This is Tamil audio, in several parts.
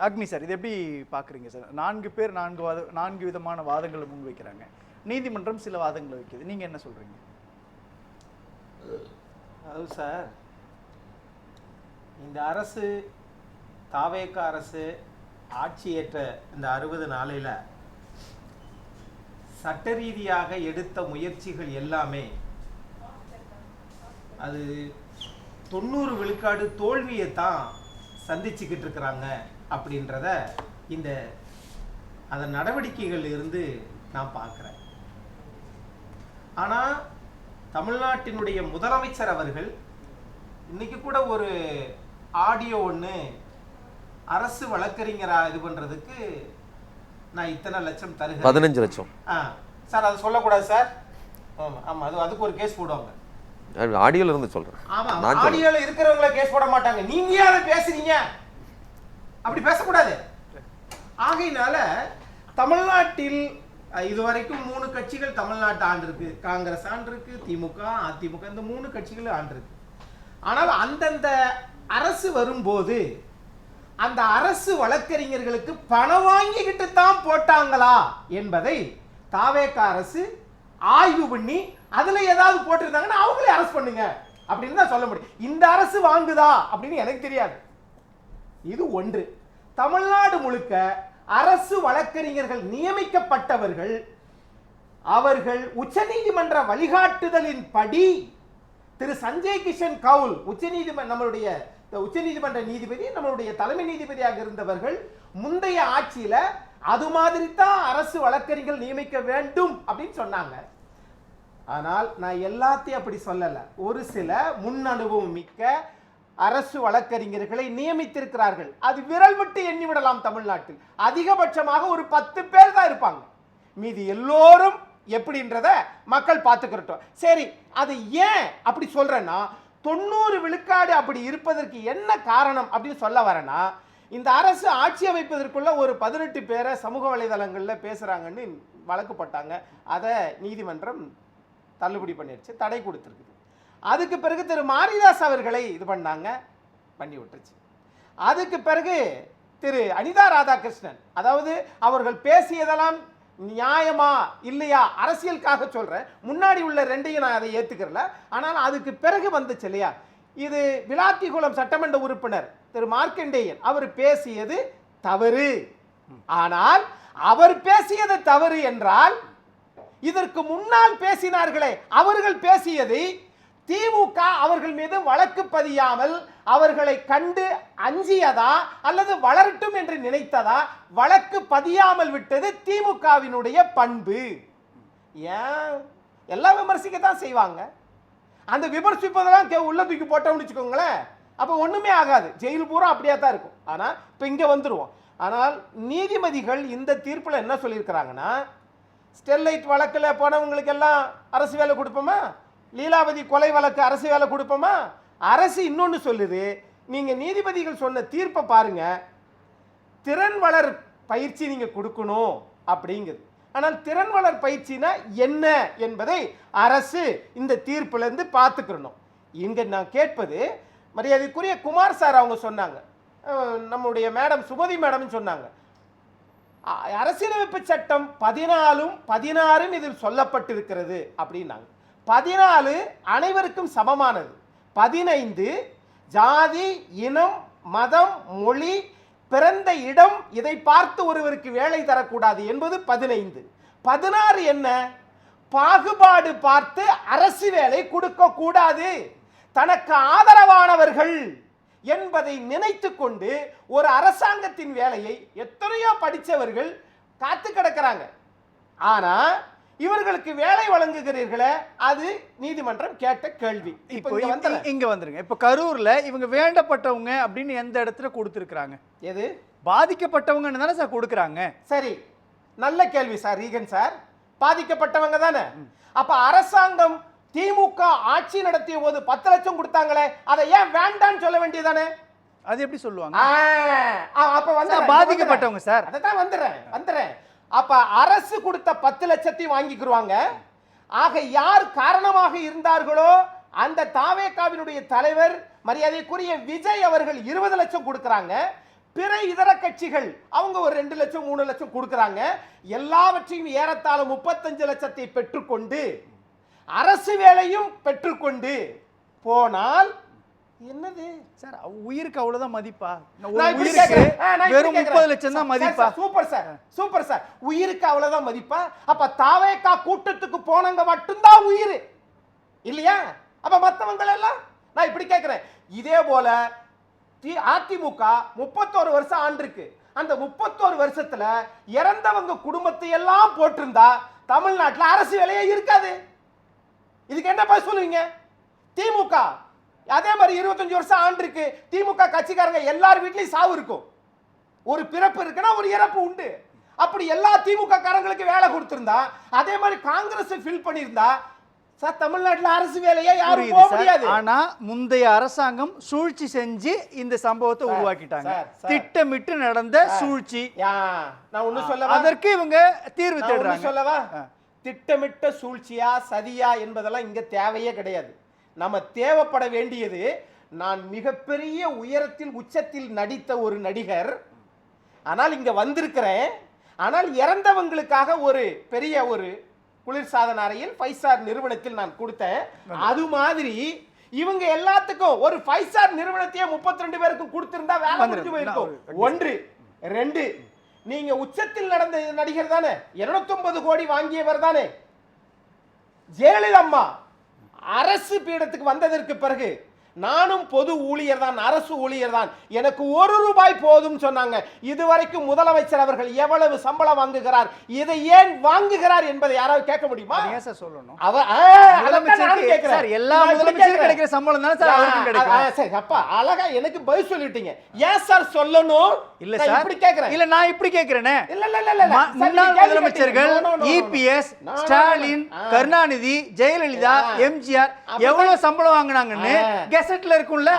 அக்னி சார், இது எப்படி பார்க்குறீங்க சார்? 4 பேர் 4 விதமான வாதங்களை முன்வைக்கிறாங்க, நீதிமன்றம் சில வாதங்களை வைக்குது, நீங்கள் என்ன சொல்கிறீங்க? அது சார், இந்த அரசு தாவேக அரசு ஆட்சியேற்ற இந்த 60 நாளையில் சட்ட ரீதியாக எடுத்த முயற்சிகள் எல்லாமே அது 90 விழுக்காடு தோல்வியை தான் சந்திச்சுக்கிட்டு இருக்கிறாங்க அப்படின்றத இந்த அதன் நடவடிக்கைகள் இருந்து நான் பார்க்குறேன். ஆனால் தமிழ்நாட்டினுடைய முதலமைச்சர் அவர்கள் இன்னைக்கு கூட ஒரு ஆடியோ ஒன்று அரசு வழக்கறிஞரா இது பண்ணுறதுக்கு நான் இத்தனை லட்சம் தருகிறேன், 15 லட்சம் சார், அது சொல்லக்கூடாது சார். ஆமாம் ஆமாம், அதுக்கு ஒரு கேஸ் போடுவாங்க. ஆடியோல இருந்து சொல்றேன். ஆமா, ஆடியோல இருக்கிறவங்கள கேஸ் போட மாட்டாங்க. நீங்க யார பேசுறீங்க? அப்படி பேசக்கூடாது. ஆகையினால தமிழ்நாட்டில் இதுவரைக்கும் 3 கட்சிகள் தமிழ்நாட்டு ஆண்டிருக்கு. காங்கிரஸ் ஆண்டிருக்கு, திமுக, அதிமுக, இந்த 3 கட்சிகள் ஆண்டிருக்கு. ஆனால் அந்தந்த அரசு வரும்போது அந்த அரசு வழக்கறிஞர்களுக்கு பணம் வாங்கிக்கிட்டு தான் போட்டாங்களா என்பதை தாவேக அரசு ஆய்வு பண்ணி அதுல ஏதாவது போட்டிருந்தாங்கன்னா அவங்களே அரசு பண்ணுங்க அப்படின்னு தான் சொல்ல முடியும். இந்த அரசு வாங்குதா அப்படின்னு எனக்கு தெரியாது. இது ஒன்று. தமிழ்நாடு முழுக்க அரசு வழக்கறிஞர்கள் நியமிக்கப்பட்டவர்கள் அவர்கள் உச்சநீதிமன்ற வழிகாட்டுதலின் படி திரு சஞ்சய் கிஷன் கவுல் நம்மளுடைய உச்சநீதிமன்ற நீதிபதி, நம்மளுடைய தலைமை நீதிபதியாக இருந்தவர்கள் முந்தைய ஆட்சியில அது மாதிரி தான் அரசு வழக்கறிஞர்கள் நியமிக்க வேண்டும் அப்படின்னு சொன்னாங்க. ஆனால் நான் எல்லாத்தையும் அப்படி சொல்லல. ஒரு சில முன் அனுபவம் மிக்க அரசு வழக்கறிஞர்களை நியமித்திருக்கிறார்கள். அது விரல் விட்டு எண்ணிவிடலாம். தமிழ்நாட்டில் அதிகபட்சமாக ஒரு 10 பேர் தான் இருப்பாங்க. மீதி எல்லோரும் எப்படின்றத மக்கள் பார்த்துக்கிறட்டும். சரி, அது ஏன் அப்படி சொல்றேன்னா 90 விழுக்காடு அப்படி இருப்பதற்கு என்ன காரணம் அப்படின்னு சொல்ல வரேன்னா, இந்த அரசு ஆட்சி அமைப்பதற்குள்ள ஒரு 18 பேரை சமூக வலைதளங்களில் பேசுறாங்கன்னு வழக்கு போட்டாங்க. அதை நீதிமன்றம் தள்ளுபடி பண்ணிடுச்சு, தடை கொடுத்துருக்குது. அதுக்கு பிறகு திரு மாரிதாஸ் அவர்களை இது பண்ணி விட்டுருச்சு. அதுக்கு பிறகு திரு அனிதா ராதாகிருஷ்ணன், அதாவது அவர்கள் பேசியதெல்லாம் நியாயமா இல்லையா அரசியலுக்காக சொல்றேன், முன்னாடி உள்ள ரெண்டையும் நான் அதை ஏத்துக்கிறல. ஆனால் அதுக்கு பிறகு வந்துச்சு இல்லையா, இது விளாத்திகுளம் சட்டமன்ற உறுப்பினர் திரு மார்க்கண்டேயன் அவர் பேசியது தவறு. ஆனால் அவர் பேசியது தவறு என்றால் இதற்கு முன்னால் பேசினார்களே அவர்கள் பேசியதை திமுக அவர்கள் மீது வழக்கு பதியாமல் அவர்களை கண்டு அஞ்சியதா அல்லது வளரட்டும் என்று நினைத்ததா? வழக்கு பதியாமல் விட்டது திமுகவினுடைய பண்பு. ஏன் எல்லாம் விமர்சிக்கத்தான் செய்வாங்க. அந்த விமர்சிப்பதெல்லாம் உள்ள தூக்கி போட்டோம்னு வச்சுக்கோங்களேன், அப்போ ஒண்ணுமே ஆகாது, ஜெயில் பூரா அப்படியே தான் இருக்கும். ஆனால் இப்போ இங்கே வந்துருவோம். ஆனால் நீதிபதிகள் இந்த தீர்ப்பில் என்ன சொல்லியிருக்கிறாங்கன்னா, ஸ்டெர்லைட் வழக்கில் போனவங்களுக்கு எல்லாம் அரசு வேலை கொடுப்போமா, லீலாவதி கொலை வழக்கு அரசு வேலை கொடுப்போமா? அரசு இன்னொன்று சொல்லுது, நீங்க நீதிபதிகள் சொன்ன தீர்ப்பை பாருங்க, திறன் வளர் பயிற்சி நீங்க கொடுக்கணும் அப்படிங்குது. ஆனால் திறன் வளர் பயிற்சினா என்ன என்பதை அரசு இந்த தீர்ப்புல இருந்து பார்த்துக்கணும். இங்க நான் கேட்பது, மரியாதைக்குரிய குமார் சார் அவங்க சொன்னாங்க, நம்முடைய மேடம் சுமதி மேடம் சொன்னாங்க, அரசியலமைப்பு சட்டம் 14ம் 16ம் இதில் சொல்லப்பட்டிருக்கிறது அப்படின்னாங்க. 14 அனைவருக்கும் சமமானது, 15 ஜாதி, இனம், மதம், மொழி, பிறந்த இடம் இதை பார்த்து ஒருவருக்கு வேலை தரக்கூடாது என்பது 15. 16 என்ன? பாகுபாடு பார்த்து அரசு வேலை கொடுக்க கூடாது, தனக்கு ஆதரவானவர்கள் என்பதை நினைத்து கொண்டு ஒரு அரசாங்கத்தின் வேலையை எத்தனையோ படித்தவர்கள் காத்து கிடக்கிறாங்க. ஆனா இவர்களுக்கு வேலை வழங்குகிறீர்களே, அது நீதிமன்றம் கேட்ட கேள்வி. இப்போ இங்க வந்துருங்க. இப்போ கரூர்ல இவங்க வேண்டப்பட்டவங்க அப்படின்னு எந்த இடத்துல கொடுத்துருக்காங்க? எது பாதிக்கப்பட்டவங்கன்னு தானே சார் கொடுக்குறாங்க. சரி, நல்ல கேள்வி சார் ரீகன் சார். பாதிக்கப்பட்டவங்க தானே. அப்ப அரசாங்கம் திமுக ஆட்சி நடத்திய போது 10 லட்சம் கொடுத்தாங்களே, அதை ஏன் வேண்டான்னு சொல்ல வேண்டியதானே? அது எப்படி சொல்லுவாங்க? அப்ப வந்து பாதிக்கப்பட்டவங்க சார், அதான் வந்துடுறேன். அப்ப அரசு கொடுத்த 10 லட்சத்தையும் வாங்கிக்குருவாங்க. ஆக யார் காரணமாக இருந்தார்களோ அந்த தாவேகாவினுடைய தலைவர் மரியாதைக்குரிய விஜய் அவர்கள் 20 லட்சம் கொடுக்கறாங்க. பிற இதர கட்சிகள் அவங்க ஒரு 2 லட்சம் 3 லட்சம் கொடுக்கறாங்க. எல்லாவற்றையும் ஏறத்தாழ 35 லட்சத்தை பெற்றுக்கொண்டு அரசு வேலையும் பெற்றுக்கொண்டு போனால் என்னது சார் உயிருக்கு அவ்வளவுதான் மதிப்பா? ஒரு நான் இப்படி உயிருக்கு கேக்குறேன். நான் இப்படி வெறும் கேக்குறேன். 30 லட்சம் தான் மதிப்பா? Super sir. உயிருக்கு அவ்வளவுதான் மதிப்பா? அப்ப தாவேகா கூட்டத்துக்கு போனவங்க மட்டும்தான் உயிர் இல்லையா? அப்ப மத்தவங்க எல்லாம் நான் இப்படி கேக்குறேன். இதே போல அதிமுக 31 வருஷம் ஆண்டிருக்கு. அந்த 31 வருஷத்துல இறந்தவங்க குடும்பத்தை எல்லாம் போட்டிருந்தா தமிழ்நாட்டில் அரசு வேலையே இருக்காது. இதுக்கு என்ன பதில் சொல்லுவீங்க? திமுக அதே மாதிரி 25 வருஷம் ஆண்டிருக்கு. திமுக கட்சிக்காரங்க எல்லார் வீட்லயும் சாவு இருக்கும். ஒரு பிறப்பு இருக்குன்னா ஒரு இறப்பு உண்டு. அப்படி எல்லா திமுக காரங்களுக்கு வேலை கொடுத்திருந்தா, அதே மாதிரி காங்கிரஸ் ஃபில் பண்ணியிருந்தா சார் தமிழ்நாட்டில் அரசு வேலையே யாரும் போக முடியாது. ஆனா முந்தைய அரசாங்கம் சூழ்ச்சி செஞ்சு இந்த சம்பவத்தை உருவாக்கிட்டாங்க. திட்டமிட்டு நடந்த சூழ்ச்சி. நான் ஒண்ணு சொல்லவா? அதற்கு இவங்க தீர்வு தேடுறாங்க. சொல்லவா? திட்டமிட்ட சூழ்ச்சியா சதியா என்பதெல்லாம் இங்க தேவையே கிடையாது. நம்ம தேவைப்பட வேண்டியது, நான் மிகப்பெரிய உயரத்தில் உச்சத்தில் நடித்த ஒரு நடிகர், ஆனால் இங்க வந்திருக்கிறேன், ஆனால் இறந்தவங்களுக்காக ஒரு பெரிய ஒரு குளிர்சாதன அறையில் 5 ஸ்டார் நிறுவனத்தில் நான் கொடுத்தேன். அது மாதிரி இவங்க எல்லாத்துக்கும் ஒரு 5 ஸ்டார் நிறுவனத்தையே 32 பேருக்கும் கொடுத்திருந்தா வேலை முடிஞ்சு போயிருக்கும். 1 2 நீங்க உச்சத்தில் நடந்த நடிகர் தானே, 250 கோடி வாங்கியவர் தானே. ஜெயலலிதா அம்மா அரசு பீடத்துக்கு வந்ததற்கு பிறகு நானும் பொது ஊழியர் தான், அரசு ஊழியர் தான், எனக்கு 1 ரூபாய் போதும் சொன்னாங்க. இதுவரைக்கும் முதலமைச்சர் அவர்கள் எவ்வளவு சம்பளம் வாங்குகிறார், இதை ஏன் வாங்குகிறார் என்பதை யாராவது கேட்க முடியுமா? ஏன் சார் சொல்லணும்? சார் எல்லா முதலமைச்சருக்கும் கிடைக்கிற சம்பளம் தானே சார் அவருக்கும் கிடைக்கும். சரி அப்பா அழகா எனக்கு பதில் சொல்லிட்டீங்க. ஏன் சார் சொல்லணும்? இல்ல சார் இப்படி கேக்குறேன். இல்ல நான் இப்படி கேக்குறேனே. இல்ல முன்னாள் முதலமைச்சர்கள் இபிஎஸ், ஸ்டாலின், கருணாநிதி, ஜெயலலிதா, எம்ஜிஆர் எவ்வளவு சம்பளம் வாங்குனாங்கன்னு கெசெட்ல இருக்கும்ல,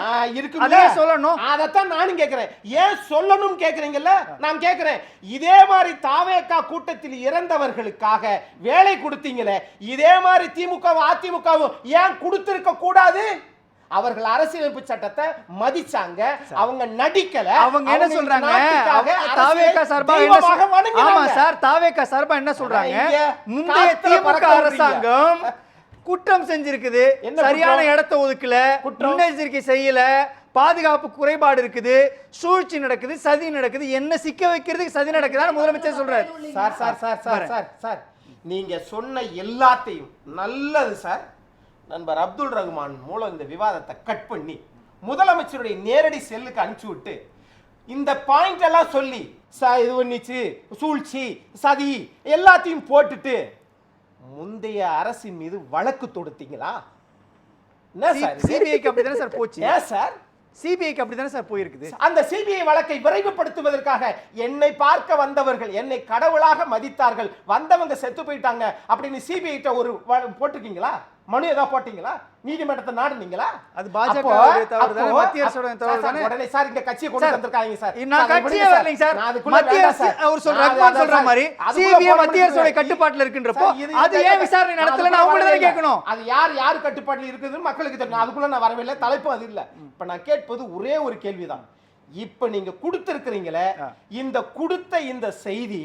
அதே சொல்லணும். அதத்தான் நானும் கேக்குறேன். ஏன் சொல்லணும் கேக்குறீங்கல்ல, நான் கேக்குறேன். இதே மாதிரி தாவேகா கூட்டத்தில் இறந்தவர்களுக்காக வேலை கொடுத்தீங்களே, இதே மாதிரி திமுக அதிமுகவும் ஏன் கொடுத்திருக்க கூடாது? அவர்கள் அரசியலமைப்பு சட்டத்தை மதிச்சாங்க, அவங்க நடிக்கல. அவங்க என்ன சொல்றாங்க? தாவேகா சார்பா ஆமா சார், தாவேகா சார்பா என்ன சொல்றாங்க? முந்தைய திமுக அரசாங்கம் குற்றம் செஞ்சிருக்குது, சரியான இடத்தை ஒதுக்கல, முன்னெச்சரிக்கை செய்யல, பாதுகாப்பு குறைபாடு இருக்குது, சூழ்ச்சி நடக்குது, சதி நடக்குது, என்ன சிக்க வைக்கிறதுக்கு சதி நடக்குதுன்னு முதலமைச்சர் சொல்றாரு. Sir sir sir sir sir sir நீங்க சொன்ன எல்லாத்தையும் நல்லது சார். நண்பர் அப்துல் ரஹ்மான் மூலம் இந்த விவாதத்தை கட் பண்ணி முதலமைச்சருடைய நேரடி செல்லுக்கு அனுப்பிச்சு விட்டு இந்த பாயிண்ட் எல்லாம் சொல்லி இது பண்ணிச்சு, சூழ்ச்சி சதி எல்லாத்தையும் போட்டுட்டு முந்தைய அரசின் மீது வழக்கு தொடுத்தீங்களா? சிபிஐக்கு அப்படிதானே சார் போச்சு. ஏன் சார் சிபிஐக்கு அப்படிதானே சார் போயிருக்குது. அந்த சிபிஐ வழக்கை விரைவுபடுத்துவதற்காக என்னை பார்க்க வந்தவர்கள் என்னை கடவுளாக மதித்தார்கள், வந்தவங்க செத்து போயிட்டாங்க அப்படின்னு சிபிஐ ஒரு போட்டிருக்கீங்களா? மனு ஏதாவது போட்டீங்களா? நீதிமன்றத்தை நாடுனீங்களா? அது பாஜக தவறுதானே, மத்திய அரசோட தவறுதானே. உடனே சார் இங்க கட்சியை கொண்டு வந்திருக்காங்க சார். நான் கட்சியே வரலைங்க சார். மத்திய அரசு அவர் ரஹ்மான் சொல்ற மாதிரி சிபிஐ மத்திய அரசோட கட்டுப்பாட்டுல இருக்குன்றப்போ அது ஏன் விசாரணை நடத்தலன்னு அவங்கள தான் கேட்கணும். அது யார் கட்டுப்பாட்டுல இருக்குதுன்னு மக்களுக்கு தெரியும். அதுக்குள்ள நான் வரவில்லை, தலைப்பு அது இல்ல. இப்ப நான் கேட்பது ஒரே ஒரு கேள்விதான். இப்ப நீங்க கொடுத்திருக்கிறீங்களே, இந்த கொடுத்த இந்த செய்தி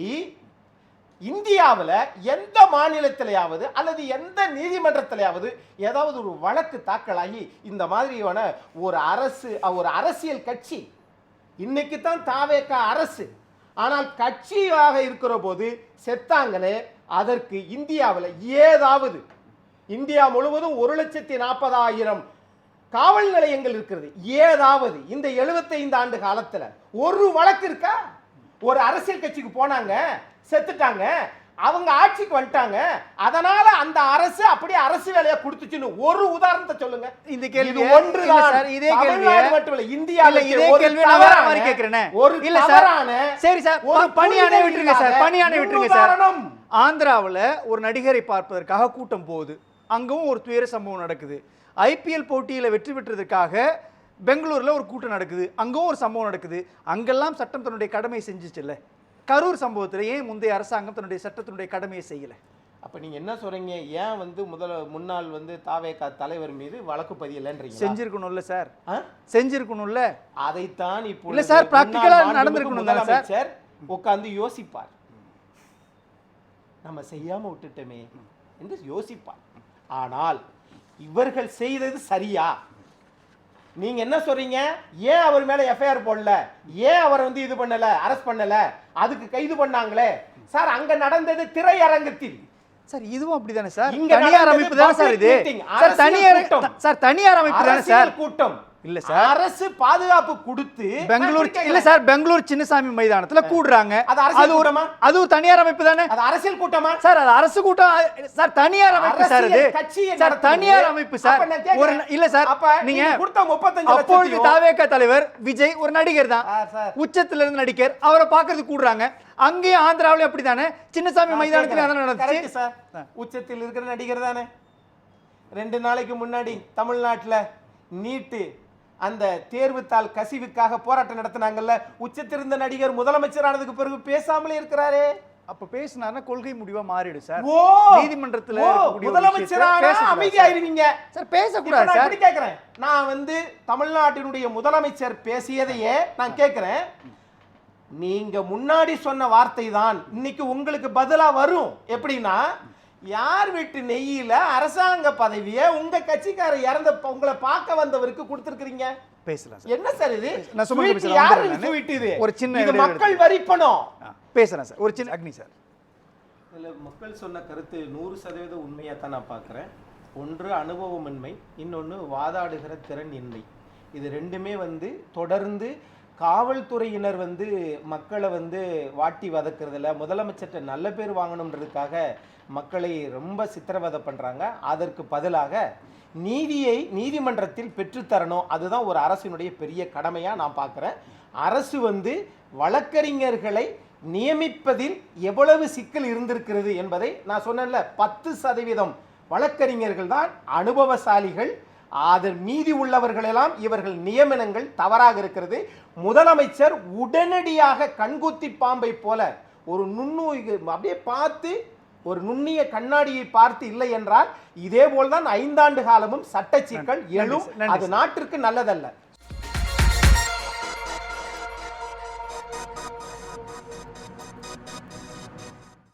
இந்தியாவில் எந்த மாநிலத்திலேயாவது அல்லது எந்த நீதிமன்றத்திலேயாவது ஏதாவது ஒரு வழக்கு தாக்கலாகி இந்த மாதிரியான ஒரு அரசியல் கட்சி, இன்னைக்கு தான் தாவேகா அரசு, ஆனால் கட்சியாக இருக்கிற போது செத்தாங்களே, அதற்கு இந்தியாவில் ஏதாவது, இந்தியா முழுவதும் 1,40,000 காவல் நிலையங்கள் இருக்கிறது, ஏதாவது இந்த 75 ஆண்டு காலத்தில் ஒரு வழக்கு இருக்கா? ஒரு அரசியல் கட்சிக்கு போனாங்க, செத்துட்டாங்க, அவங்க ஆட்சிக்கு வந்துட்டாங்க, அதனால அந்த அரசு அப்படியே அரசு வேலையை கொடுத்துச்சுன்னு ஒரு உதாரணத்தை சொல்லுங்க. இந்த கேள்வி ஒன்றுதான் சார். இதே கேள்வி மட்டும் இல்ல, இந்தியால இதே கேள்வி நான் வேற மாதிரி கேக்குறேனே. இல்ல சார், சரி சார், பணியானை விட்டுருங்க சார், பணியானை விட்டுருங்க சார். ஆந்திராவில் ஒரு நடிகரை பார்ப்பதற்காக கூட்டம் போகுது, அங்கவும் ஒரு துயர சம்பவம் நடக்குது. ஐபிஎல் போட்டியில் வெற்றி பெற்றதற்காக பெங்களூர்ல ஒரு கூட்டம் நடக்குது, அங்கவும் ஒரு சம்பவம் நடக்குது. அங்கெல்லாம் சட்டம் தன்னுடைய கடமையை செஞ்சுச்சுல்ல. கரூர் சம்பவத்தில் ஏன் முந்தைய அரசாங்கம் தன்னுடைய சட்டத்தினுடைய கடமையை செய்யல? அப்ப நீங்க என்ன சொல்றீங்க, ஏன் வந்து முன்னாள் வந்து தாவேகா தலைவர் மீது வழக்கு பதியலன்றீங்க? செஞ்சிருக்கணும்ல சார், செஞ்சிருக்கணும்ல. அதைத்தான் இப்போ இல்ல சார், பிராக்டிகலா நடந்திருக்கணும் தானே சார். சார் உட்கார்ந்து யோசிப்பார், நம்ம செய்யாம விட்டுட்டோமே என்று யோசிப்பார். ஆனால் இவர்கள் செய்தது சரியா? நீங்க என்ன சொல்றீங்க, ஏன் அவர் மேல எஃப்ஐஆர் போடல, ஏன் அவர் வந்து இது பண்ணல, அரெஸ்ட் பண்ணல, அதுக்கு கைது பண்ணாங்களே சார். அங்க நடந்தது திரையரங்கத்தில் சார். இதுவும் அப்படிதானே சார், இங்க தனியார் அமைப்பு தானே சார் இது. சார் தனியார் சார், தனியார் அமைப்பு தானே சார் கூட்டம். இல்ல சார், அரசு பாதுகாப்பு கொடுத்து பெங்களூர் இல்ல சார், பெங்களூர் சின்னசாமி மைதானத்துல கூடுறாங்க. அது ஒரு தனியார் அமைப்பு தானே. அது அரசியல் கூட்டமா சார்? அது அரசு கூட்டம் சார், தனியார் அமைப்பு சார். இது சார் தனியார் அமைப்பு சார். ஒரு இல்ல சார், நீங்க கொடுத்த 35 அப்பொழுது தாவேகா தலைவர் விஜய் ஒரு நடிகர் தான், உச்சத்துல இருந்து நடிகர், அவரை பாக்குறதுக்கு கூடுறாங்க. அங்கேயும் ஆந்திராவிலும் அப்படித்தானே, சின்னசாமி மைதானத்துல அதான் நடந்துச்சு சார். உச்சத்தில் இருக்கிற நடிகர் தானே. 2 நாளைக்கு முன்னாடி தமிழ்நாட்டுல நீட்டு அந்த தேர்வுத்தாள் கசிவுக்காக போராட்டம் நடத்தினாங்கல்ல, உச்சத்திருந்த நடிகர் முதலமைச்சர் ஆனதுக்கு பிறகு பேசாமலே இருக்கிறாரே. அப்ப பேசினாருன்னா கொள்கை முடிவா மாறிடும் சார். ஓ, நீதிமன்றத்துல முதலமைச்சரான அமைதியாயிருவீங்க சார், பேசக்கூடாது சார். நான் கேட்கிறேன், நான் வந்து தமிழ்நாட்டினுடைய முதலமைச்சர் பேசியதையே நான் கேட்கிறேன். நீங்க முன்னாடி சொன்ன வார்த்தை தான் இன்னைக்கு உங்களுக்கு பதிலா வரும். எப்படின்னா, யார் வீட்டு நெய்யில அரசாங்க பதவியை உங்க கட்சிக்கார இறந்த உங்களை பார்க்க வந்தவருக்கு கொடுத்திருக்கீங்க. பேசலாம் சார். என்ன சார் இது? நான் சும்மா இது ஒரு சின்ன மக்கள் வரிப்பணம். பேசுறேன் சார், ஒரு சின்ன அக்னி சார். இதுல மக்கள் சொன்ன கருத்து 100% உண்மையா தான் நான் பார்க்கிறேன். ஒன்று அனுபவமின்மை, இன்னொன்னு வாதாடுகிற திறன் இன்மை. இது ரெண்டுமே வந்து தொடர்ந்து காவல்துறையினர் வந்து மக்களை வந்து வாட்டி வதக்குறதுல, முதலமைச்சர்கிட்ட நல்ல பேர் வாங்கணுன்றதுக்காக மக்களை ரொம்ப சித்திரவதை பண்றாங்க. அதற்கு பதிலாக நீதியை நீதிமன்றத்தில் பெற்றுத்தரணும். அதுதான் ஒரு அரசினுடைய பெரிய கடமையா நான் பார்க்கிறேன். அரசு வந்து வழக்கறிஞர்களை நியமிப்பதில் எவ்வளவு சிக்கல் இருந்திருக்கிறது என்பதை நான் சொன்னேன்ல. 10% வழக்கறிஞர்கள் தான் அனுபவசாலிகள், அதன் மீதி உள்ளவர்களெல்லாம் இவர்கள் நியமனங்கள் தவறாக இருக்கிறது. முதலமைச்சர் உடனடியாக கண்குத்தி பாம்பை போல ஒரு அப்படியே பார்த்து, ஒரு நுண்ணிய கண்ணாடியை பார்த்து இல்லை என்றால் இதே போல்தான் 5 ஆண்டு காலமும் சட்ட சிக்கல் எழும். அது நாட்டிற்கு நல்லதல்ல.